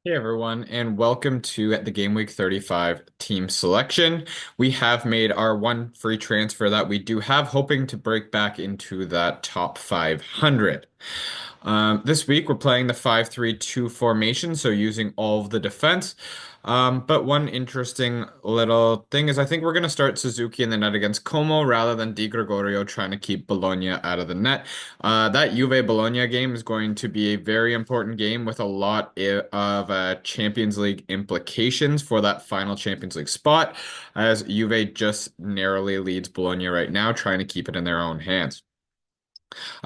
Hey everyone, and welcome to the Gameweek 35 team selection. We have made our one free transfer that we do have, hoping to break back into that top 500. This week we're playing the 5-3-2 formation, so using all of the defense. But one interesting little thing is I think we're going to start Suzuki in the net against Como rather than Di Gregorio trying to keep Bologna out of the net. That Juve Bologna game is going to be a very important game with a lot of Champions League implications for that final Champions League spot, as Juve just narrowly leads Bologna right now, trying to keep it in their own hands.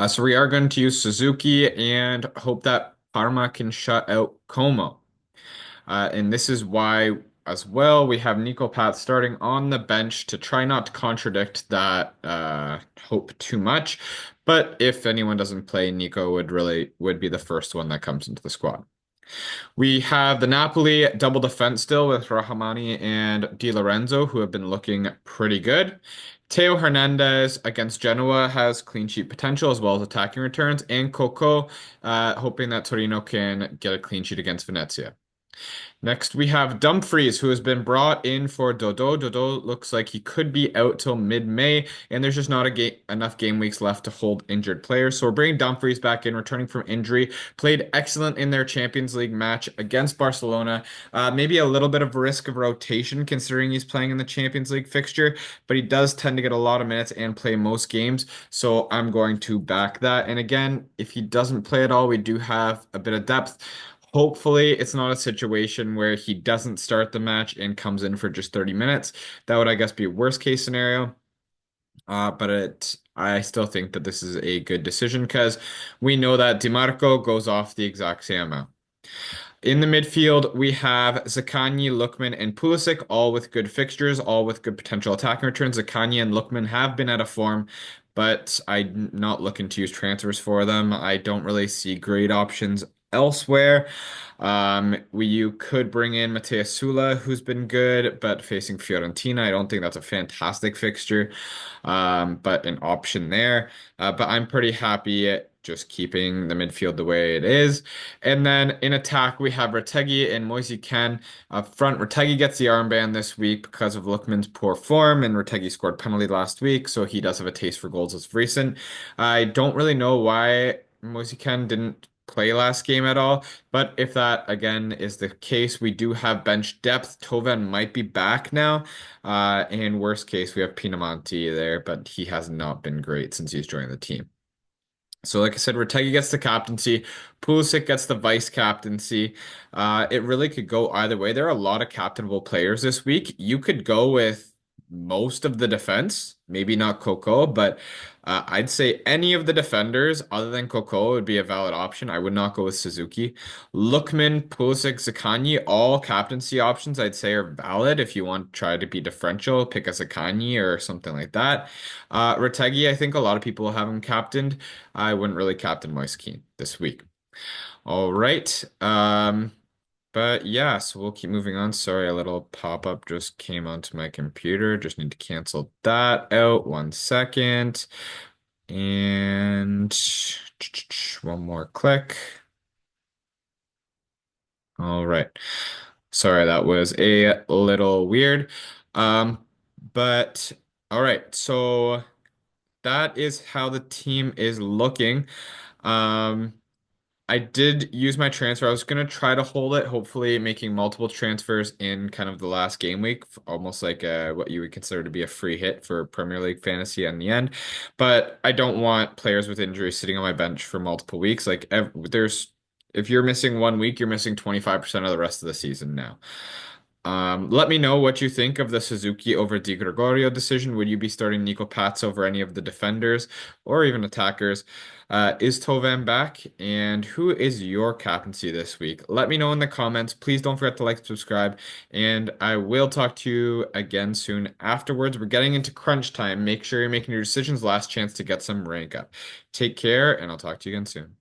So we are going to use Suzuki and hope that Parma can shut out Como. And this is why, as well, we have Nico Pat starting on the bench to try not to contradict that hope too much. But if anyone doesn't play, Nico would be the first one that comes into the squad. We have the Napoli double defense still with Rahmani and Di Lorenzo, who have been looking pretty good. Teo Hernandez against Genoa has clean sheet potential as well as attacking returns, and Coco hoping that Torino can get a clean sheet against Venezia. Next, we have Dumfries, who has been brought in for Dodo. Dodo looks like he could be out till mid-May, and there's just not enough game weeks left to hold injured players. So we're bringing Dumfries back in, returning from injury. Played excellent in their Champions League match against Barcelona. Maybe a little bit of risk of rotation considering he's playing in the Champions League fixture, but he does tend to get a lot of minutes and play most games. So I'm going to back that. And again, if he doesn't play at all, we do have a bit of depth. Hopefully, it's not a situation where he doesn't start the match and comes in for just 30 minutes. That would, I guess, be a worst case scenario. I still think that this is a good decision because we know that DiMarco goes off the exact same amount. In the midfield, we have Zaccagni, Lookman, and Pulisic, all with good fixtures, all with good potential attacking returns. Zaccagni and Lookman have been out of form, but I'm not looking to use transfers for them. I don't really see great options elsewhere. You could bring in Matthias Sula, who's been good, but facing Fiorentina, I don't think that's a fantastic fixture, but an option there. But I'm pretty happy just keeping the midfield the way it is. And then in attack, we have Retegui and Moise Kean up front. Retegui gets the armband this week because of Lookman's poor form, and Retegui scored penalty last week, so he does have a taste for goals as of recent. I don't really know why Moise Kean didn't play last game at all, but if that again is the case, we do have bench depth. Toven might be back now. And worst case, we have Pinamonti there, but he has not been great since he's joined the team. So, like I said, Retegui gets the captaincy, Pulisic gets the vice captaincy. It really could go either way. There are a lot of captainable players this week. You could go with most of the defense, maybe not Coco, but I'd say any of the defenders other than Coco would be a valid option. I would not go with Suzuki. Lookman, Pulisic, Zaccagni, all captaincy options I'd say are valid. If you want to try to be differential, pick a Zaccagni or something like that. Retegui, I think a lot of people have him captained. I wouldn't really captain Moise Kean this week. All right. But yeah, so we'll keep moving on. Sorry, a little pop-up just came onto my computer. Just need to cancel that out. 1 second. And one more click. All right. Sorry, that was a little weird. Um, but all right, so that is how the team is looking. Um, I did use my transfer. I was gonna try to hold it, hopefully making multiple transfers in kind of the last game week, almost like what you would consider to be a free hit for Premier League fantasy in the end. But I don't want players with injuries sitting on my bench for multiple weeks. If you're missing 1 week, you're missing 25% of the rest of the season now. Let me know what you think of the Suzuki over Di Gregorio decision. Would you be starting Nico Pats over any of the defenders or even attackers? Is Tovan back? And who is your captaincy this week? Let me know in the comments. Please don't forget to like and subscribe. And I will talk to you again soon afterwards. We're getting into crunch time. Make sure you're making your decisions. Last chance to get some rank up. Take care, and I'll talk to you again soon.